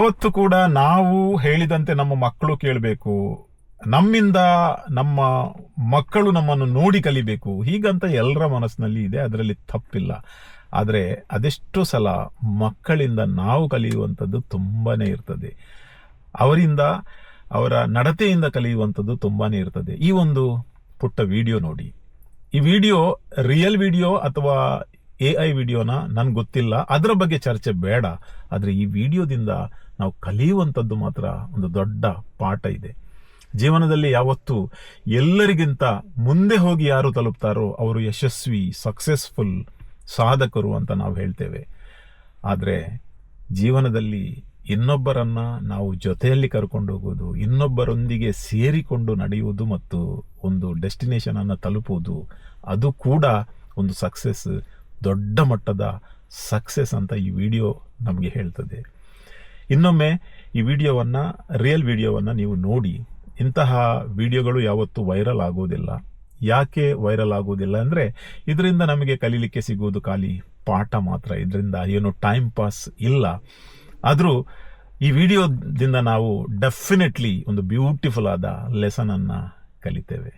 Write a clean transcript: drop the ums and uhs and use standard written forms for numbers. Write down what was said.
ಯಾವತ್ತು ಕೂಡ ನಾವು ಹೇಳಿದಂತೆ ನಮ್ಮ ಮಕ್ಕಳು ಕೇಳಬೇಕು, ನಮ್ಮಿಂದ ನಮ್ಮ ಮಕ್ಕಳು ನಮ್ಮನ್ನು ನೋಡಿ ಕಲಿಬೇಕು, ಹೀಗಂತ ಎಲ್ಲರ ಮನಸ್ಸಿನಲ್ಲಿ ಇದೆ, ಅದರಲ್ಲಿ ತಪ್ಪಿಲ್ಲ. ಆದರೆ ಅದೆಷ್ಟೋ ಸಲ ಮಕ್ಕಳಿಂದ ನಾವು ಕಲಿಯುವಂಥದ್ದು ತುಂಬಾನೇ ಇರ್ತದೆ, ಅವರಿಂದ ಅವರ ನಡತೆಯಿಂದ ಕಲಿಯುವಂಥದ್ದು ತುಂಬಾನೇ ಇರ್ತದೆ. ಈ ಒಂದು ಪುಟ್ಟ ವಿಡಿಯೋ ನೋಡಿ. ಈ ವಿಡಿಯೋ ರಿಯಲ್ ವಿಡಿಯೋ ಅಥವಾ AI ವಿಡಿಯೋನ ನನ್ಗೆ ಗೊತ್ತಿಲ್ಲ, ಅದರ ಬಗ್ಗೆ ಚರ್ಚೆ ಬೇಡ. ಆದರೆ ಈ ವಿಡಿಯೋದಿಂದ ನಾವು ಕಲಿಯುವಂಥದ್ದು ಮಾತ್ರ ಒಂದು ದೊಡ್ಡ ಪಾಠ ಇದೆ. ಜೀವನದಲ್ಲಿ ಯಾವತ್ತೂ ಎಲ್ಲರಿಗಿಂತ ಮುಂದೆ ಹೋಗಿ ಯಾರು ತಲುಪ್ತಾರೋ ಅವರು ಯಶಸ್ವಿ, ಸಕ್ಸಸ್ಫುಲ್ ಸಾಧಕರು ಅಂತ ನಾವು ಹೇಳ್ತೇವೆ. ಆದರೆ ಜೀವನದಲ್ಲಿ ಇನ್ನೊಬ್ಬರನ್ನ ನಾವು ಜೊತೆಯಲ್ಲಿ ಕರ್ಕೊಂಡು ಹೋಗೋದು, ಇನ್ನೊಬ್ಬರೊಂದಿಗೆ ಸೇರಿಕೊಂಡು ನಡೆಯುವುದು ಮತ್ತು ಒಂದು ಡೆಸ್ಟಿನೇಷನ್ ಅನ್ನು ತಲುಪುವುದು, ಅದು ಕೂಡ ಒಂದು ಸಕ್ಸಸ್, ದೊಡ್ಡ ಮಟ್ಟದ ಸಕ್ಸಸ್ ಅಂತ ಈ ವಿಡಿಯೋ ನಮಗೆ ಹೇಳ್ತದೆ. ಇನ್ನೊಮ್ಮೆ ಈ ವಿಡಿಯೋವನ್ನು, ರಿಯಲ್ ವಿಡಿಯೋವನ್ನು ನೀವು ನೋಡಿ. ಇಂತಹ ವಿಡಿಯೋಗಳು ಯಾವತ್ತೂ ವೈರಲ್ ಆಗೋದಿಲ್ಲ. ಯಾಕೆ ವೈರಲ್ ಆಗೋದಿಲ್ಲ ಅಂದರೆ ಇದರಿಂದ ನಮಗೆ ಕಲೀಲಿಕ್ಕೆ ಸಿಗುವುದು ಖಾಲಿ ಪಾಠ ಮಾತ್ರ, ಇದರಿಂದ ಏನು ಟೈಮ್ ಪಾಸ್ ಇಲ್ಲ. ಆದರೂ ಈ ವಿಡಿಯೋದಿಂದ ನಾವು ಡೆಫಿನೆಟ್ಲಿ ಒಂದು ಬ್ಯೂಟಿಫುಲ್ ಆದ ಲೆಸನ್ ಅನ್ನು ಕಲಿತೇವೆ.